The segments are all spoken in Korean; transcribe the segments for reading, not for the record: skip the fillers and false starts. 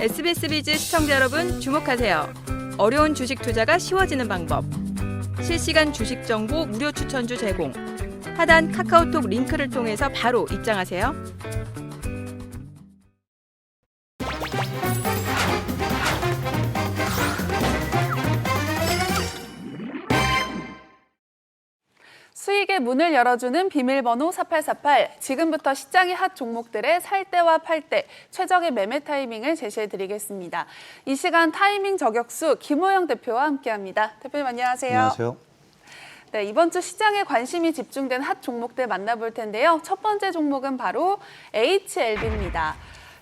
SBS 비즈 시청자 여러분 주목하세요. 어려운 주식 투자가 쉬워지는 방법. 실시간 주식 정보 무료 추천주 제공. 하단 카카오톡 링크를 통해서 바로 입장하세요. 수익의 문을 열어주는 비밀번호 4848. 지금부터 시장의 핫 종목들의 살 때와 팔 때 최적의 매매 타이밍을 제시해드리겠습니다. 이 시간 타이밍 저격수 김호영 대표와 함께합니다. 대표님 안녕하세요. 안녕하세요. 네, 이번 주 시장에 관심이 집중된 핫 종목들 만나볼 텐데요. 첫 번째 종목은 바로 HLB입니다.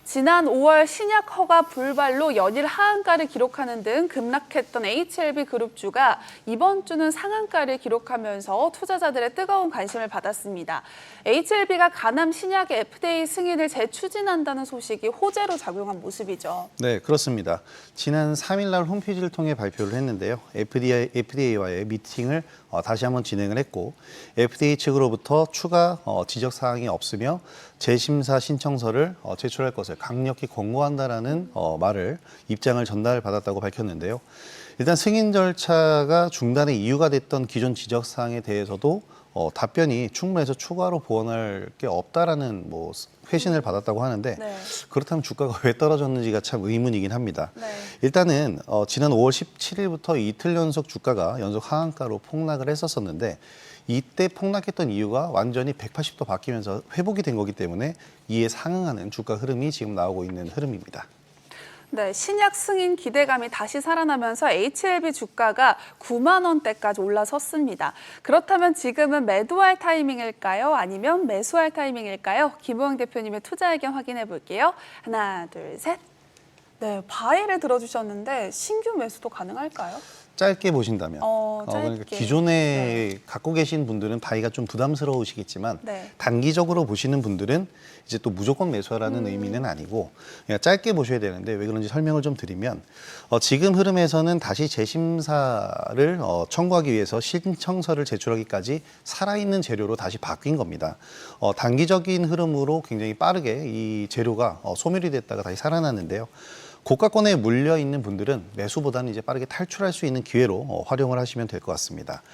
지난 5월 신약 허가 불발로 연일 하한가를 기록하는 등 급락했던 HLB 그룹주가 이번 주는 상한가를 기록하면서 투자자들의 뜨거운 관심을 받았습니다. HLB가 간암 신약의 FDA 승인을 재추진한다는 소식이 호재로 작용한 모습이죠. 네, 그렇습니다. 지난 3일 날 홈페이지를 통해 발표를 했는데요. FDA와의 미팅을 다시 한번 진행을 했고 FDA 측으로부터 추가 지적 사항이 없으며 재심사 신청서를 제출할 것을 강력히 권고한다라는 입장을 전달받았다고 밝혔는데요. 일단 승인 절차가 중단의 이유가 됐던 기존 지적 사항에 대해서도 답변이 충분해서 추가로 보완할 게 없다라는 회신을 받았다고 하는데 네. 그렇다면 주가가 왜 떨어졌는지가 참 의문이긴 합니다. 네. 일단은 지난 5월 17일부터 이틀 연속 주가가 연속 하한가로 폭락을 했었는데 이때 폭락했던 이유가 완전히 180도 바뀌면서 회복이 된 거기 때문에 이에 상응하는 주가 흐름이 지금 나오고 있는 흐름입니다. 네, 신약 승인 기대감이 다시 살아나면서 HLB 주가가 9만 원대까지 올라섰습니다. 그렇다면 지금은 매도할 타이밍일까요? 아니면 매수할 타이밍일까요? 김호영 대표님의 투자 의견 확인해 볼게요. 하나, 둘, 셋. 네, 바이를 들어주셨는데 신규 매수도 가능할까요? 짧게 보신다면 짧게. 그러니까 기존에 갖고 계신 분들은 바이가 좀 부담스러우시겠지만 네. 단기적으로 보시는 분들은 이제 또 무조건 매수하라는 의미는 아니고 그냥 짧게 보셔야 되는데 왜 그런지 설명을 좀 드리면 지금 흐름에서는 다시 재심사를 청구하기 위해서 신청서를 제출하기까지 살아있는 재료로 다시 바뀐 겁니다. 단기적인 흐름으로 굉장히 빠르게 이 재료가 소멸이 됐다가 다시 살아났는데요. 고가권에 물려 있는 분들은 매수보다는 이제 빠르게 탈출할 수 있는 기회로 활용을 하시면 될 것 같습니다.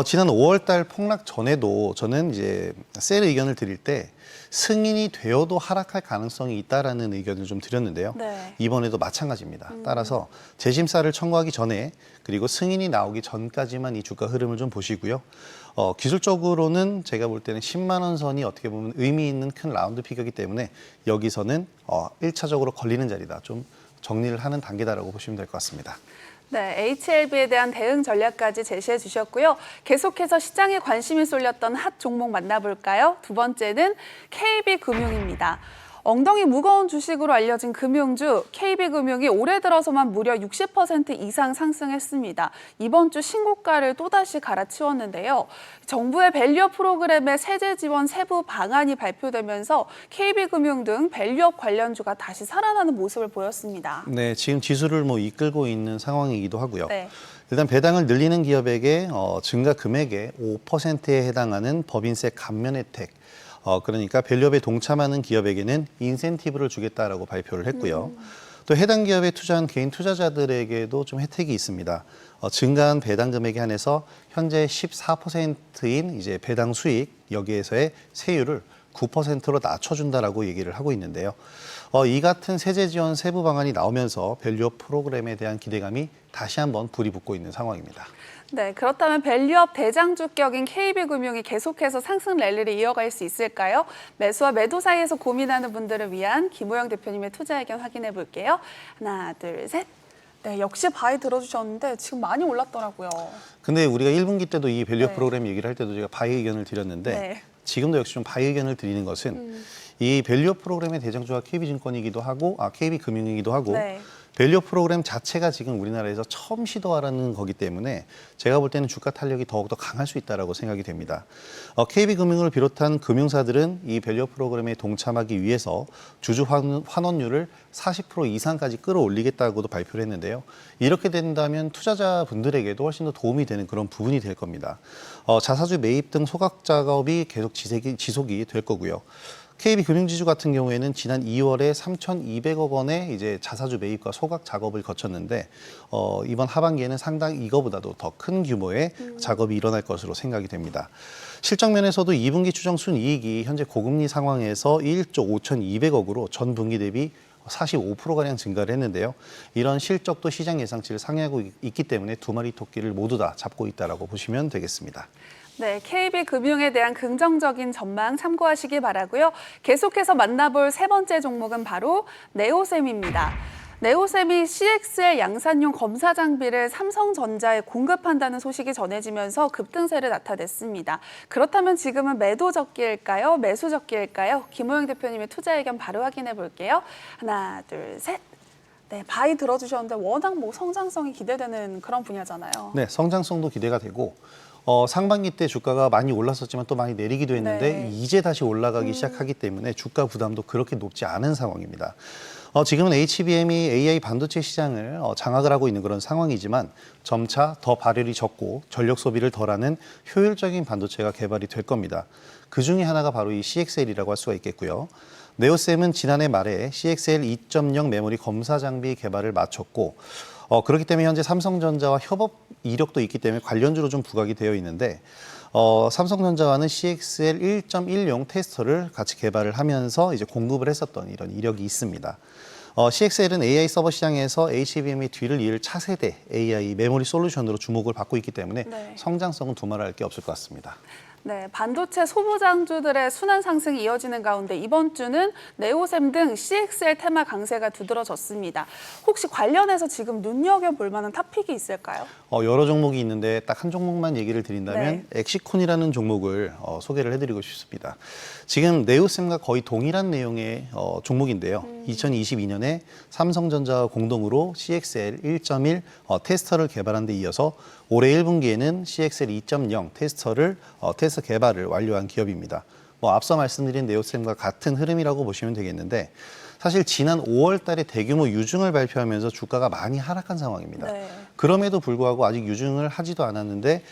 지난 5월 달 폭락 전에도 저는 이제 셀 의견을 드릴 때 승인이 되어도 하락할 가능성이 있다라는 의견을 좀 드렸는데요. 네. 이번에도 마찬가지입니다. 따라서 재심사를 청구하기 전에 그리고 승인이 나오기 전까지만 이 주가 흐름을 좀 보시고요. 기술적으로는 제가 볼 때는 10만 원 선이 어떻게 보면 의미 있는 큰 라운드 피겨이기 때문에 여기서는 1차적으로 걸리는 자리다. 좀 정리를 하는 단계다라고 보시면 될 것 같습니다. 네, HLB에 대한 대응 전략까지 제시해 주셨고요. 계속해서 시장에 관심이 쏠렸던 핫 종목 만나볼까요? 두 번째는 KB금융입니다. 엉덩이 무거운 주식으로 알려진 금융주 KB금융이 올해 들어서만 무려 60% 이상 상승했습니다. 이번 주 신고가를 또다시 갈아치웠는데요. 정부의 밸류업 프로그램의 세제 지원 세부 방안이 발표되면서 KB금융 등 밸류업 관련주가 다시 살아나는 모습을 보였습니다. 네, 지금 지수를 이끌고 있는 상황이기도 하고요. 네. 일단 배당을 늘리는 기업에게 증가 금액의 5%에 해당하는 법인세 감면 혜택, 그러니까 밸류업에 동참하는 기업에게는 인센티브를 주겠다라고 발표를 했고요. 또 해당 기업에 투자한 개인 투자자들에게도 좀 혜택이 있습니다. 증가한 배당 금액에 한해서 현재 14%인 이제 배당 수익 여기에서의 세율을 9%로 낮춰준다라고 얘기를 하고 있는데요. 이 같은 세제 지원 세부 방안이 나오면서 밸류업 프로그램에 대한 기대감이 다시 한번 불이 붙고 있는 상황입니다. 네, 그렇다면 밸류업 대장주격인 KB금융이 계속해서 상승 랠리를 이어갈 수 있을까요? 매수와 매도 사이에서 고민하는 분들을 위한 김호영 대표님의 투자 의견 확인해 볼게요. 하나, 둘, 셋. 네, 역시 바이 들어주셨는데 지금 많이 올랐더라고요. 근데 우리가 1분기 때도 이 밸류업 네. 프로그램 얘기를 할 때도 제가 바이 의견을 드렸는데 네. 지금도 역시 좀 바이 의견을 드리는 것은 이 밸류업 프로그램의 대장주가 KB증권이기도 하고 KB금융이기도 하고 네. 밸류업 프로그램 자체가 지금 우리나라에서 처음 시도하라는 거기 때문에 제가 볼 때는 주가 탄력이 더욱더 강할 수 있다고 생각이 됩니다. KB금융을 비롯한 금융사들은 이 밸류업 프로그램에 동참하기 위해서 주주 환원율을 40% 이상까지 끌어올리겠다고도 발표를 했는데요. 이렇게 된다면 투자자분들에게도 훨씬 더 도움이 되는 그런 부분이 될 겁니다. 자사주 매입 등 소각 작업이 계속 지속이 될 거고요. KB금융지주 같은 경우에는 지난 2월에 3,200억 원의 이제 자사주 매입과 소각 작업을 거쳤는데 이번 하반기에는 상당히 이거보다도 더 큰 규모의 작업이 일어날 것으로 생각이 됩니다. 실적 면에서도 2분기 추정 순이익이 현재 고금리 상황에서 1조 5,200억으로 전 분기 대비 45%가량 증가를 했는데요. 이런 실적도 시장 예상치를 상회하고 있기 때문에 두 마리 토끼를 모두 다 잡고 있다라고 보시면 되겠습니다. 네, KB금융에 대한 긍정적인 전망 참고하시기 바라고요. 계속해서 만나볼 세 번째 종목은 바로 네오셈입니다. 네오셈이 CXL 양산용 검사 장비를 삼성전자에 공급한다는 소식이 전해지면서 급등세를 나타냈습니다. 그렇다면 지금은 매도 적기일까요? 매수 적기일까요? 김호영 대표님의 투자 의견 바로 확인해 볼게요. 하나, 둘, 셋. 네, 바이 들어주셨는데 워낙 성장성이 기대되는 그런 분야잖아요. 네, 성장성도 기대가 되고 상반기 때 주가가 많이 올랐었지만 또 많이 내리기도 했는데 네. 이제 다시 올라가기 시작하기 때문에 주가 부담도 그렇게 높지 않은 상황입니다. 지금은 HBM이 AI 반도체 시장을 장악을 하고 있는 그런 상황이지만 점차 더 발열이 적고 전력 소비를 덜하는 효율적인 반도체가 개발이 될 겁니다. 그 중에 하나가 바로 이 CXL이라고 할 수가 있겠고요. 네오셈은 지난해 말에 CXL 2.0 메모리 검사 장비 개발을 마쳤고 그렇기 때문에 현재 삼성전자와 협업 이력도 있기 때문에 관련주로 좀 부각이 되어 있는데 삼성전자와는 CXL 1.10 테스터를 같이 개발을 하면서 이제 공급을 했었던 이런 이력이 있습니다. CXL은 AI 서버 시장에서 HBM의 뒤를 이을 차세대 AI 메모리 솔루션으로 주목을 받고 있기 때문에 네. 성장성은 두말할 게 없을 것 같습니다. 네, 반도체 소부장주들의 순환 상승이 이어지는 가운데 이번 주는 네오셈 등 CXL 테마 강세가 두드러졌습니다. 혹시 관련해서 지금 눈여겨볼 만한 탑픽이 있을까요? 여러 종목이 있는데 딱 한 종목만 얘기를 드린다면 네. 엑시콘이라는 종목을 소개를 해드리고 싶습니다. 지금 네오셈과 거의 동일한 내용의 종목인데요. 2022년에 삼성전자와 공동으로 CXL 1.1 테스터를 개발한 데 이어서 올해 1분기에는 CXL 2.0 테스터 개발을 완료한 기업입니다. 앞서 말씀드린 네오셈과 같은 흐름이라고 보시면 되겠는데 사실 지난 5월 달에 대규모 유증을 발표하면서 주가가 많이 하락한 상황입니다. 네. 그럼에도 불구하고 아직 유증을 하지도 않았는데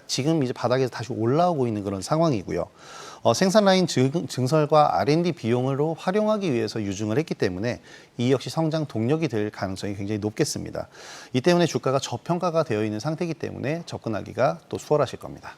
지금 이제 바닥에서 다시 올라오고 있는 그런 상황이고요. 생산 라인 증설과 R&D 비용으로 활용하기 위해서 유증을 했기 때문에 이 역시 성장 동력이 될 가능성이 굉장히 높겠습니다. 이 때문에 주가가 저평가가 되어 있는 상태이기 때문에 접근하기가 또 수월하실 겁니다.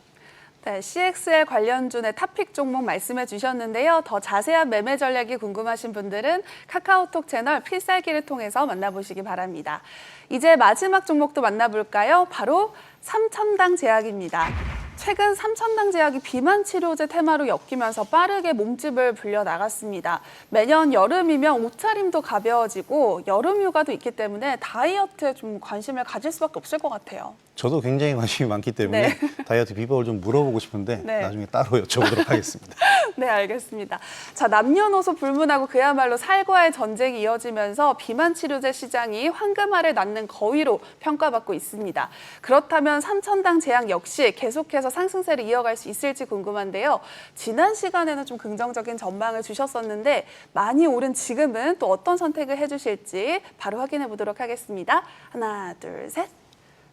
네, CXL 관련주의 탑픽 종목 말씀해 주셨는데요. 더 자세한 매매 전략이 궁금하신 분들은 카카오톡 채널 필살기를 통해서 만나보시기 바랍니다. 이제 마지막 종목도 만나볼까요? 바로 삼천당 제약입니다. 최근 삼천당 제약이 비만 치료제 테마로 엮이면서 빠르게 몸집을 불려나갔습니다. 매년 여름이면 옷차림도 가벼워지고 여름 휴가도 있기 때문에 다이어트에 좀 관심을 가질 수밖에 없을 것 같아요. 저도 굉장히 관심이 많기 때문에 네. 다이어트 비법을 좀 물어보고 싶은데 네. 나중에 따로 여쭤보도록 하겠습니다. 네, 알겠습니다. 자, 남녀노소 불문하고 그야말로 살과의 전쟁이 이어지면서 비만 치료제 시장이 황금알을 낳는 거위로 평가받고 있습니다. 그렇다면 삼천당 제약 역시 계속해서 상승세를 이어갈 수 있을지 궁금한데요. 지난 시간에는 좀 긍정적인 전망을 주셨었는데 많이 오른 지금은 또 어떤 선택을 해주실지 바로 확인해 보도록 하겠습니다. 하나, 둘, 셋.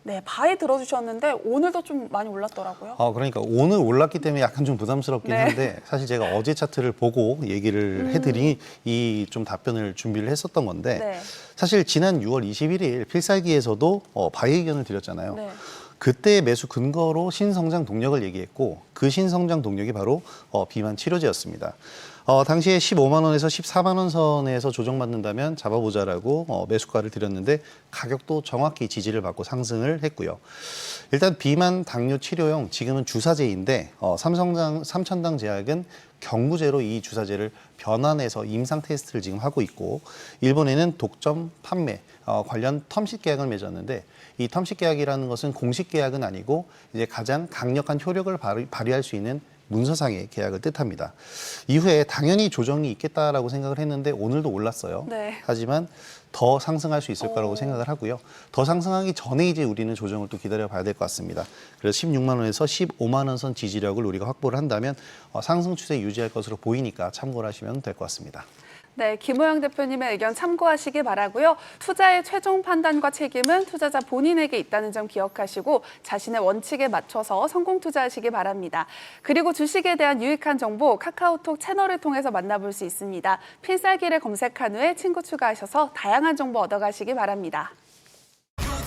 네, 바이 들어주셨는데 오늘도 좀 많이 올랐더라고요. 그러니까 오늘 올랐기 때문에 약간 좀 부담스럽긴 네. 한데 사실 제가 어제 차트를 보고 얘기를 해드리니 이 좀 답변을 준비를 했었던 건데 네. 사실 지난 6월 21일 필살기에서도 바이 의견을 드렸잖아요. 네. 그때의 매수 근거로 신성장 동력을 얘기했고 그 신성장 동력이 바로 비만 치료제였습니다. 당시에 15만 원에서 14만 원 선에서 조정받는다면 잡아보자라고 매수가를 드렸는데 가격도 정확히 지지를 받고 상승을 했고요. 일단 비만 당뇨 치료용 지금은 주사제인데 삼천당 제약은 경구제로 이 주사제를 변환해서 임상 테스트를 지금 하고 있고 일본에는 독점 판매 관련 텀식 계약을 맺었는데 이 텀식 계약이라는 것은 공식 계약은 아니고 이제 가장 강력한 효력을 발휘할 수 있는 문서상의 계약을 뜻합니다. 이후에 당연히 조정이 있겠다라고 생각을 했는데 오늘도 올랐어요. 네. 하지만 더 상승할 수 있을 거라고 생각을 하고요. 더 상승하기 전에 이제 우리는 조정을 또 기다려 봐야 될 것 같습니다. 그래서 16만 원에서 15만 원 선 지지력을 우리가 확보를 한다면 상승 추세 유지할 것으로 보이니까 참고를 하시면 될 것 같습니다. 네, 김호영 대표님의 의견 참고하시기 바라고요. 투자의 최종 판단과 책임은 투자자 본인에게 있다는 점 기억하시고 자신의 원칙에 맞춰서 성공 투자하시기 바랍니다. 그리고 주식에 대한 유익한 정보 카카오톡 채널을 통해서 만나볼 수 있습니다. 필살기를 검색한 후에 친구 추가하셔서 다양한 정보 얻어가시기 바랍니다.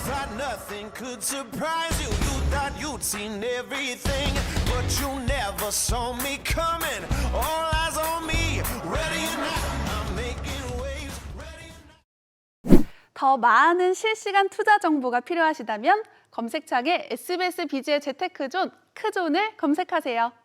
Thought nothing could surprise you. You thought you'd seen everything, but you never saw me coming. All eyes on me, ready or not, I'm making waves. Ready or not. 더 많은 실시간 투자 정보가 필요하시다면 검색창에 SBS 비즈의 재테크존, 크존을 검색하세요.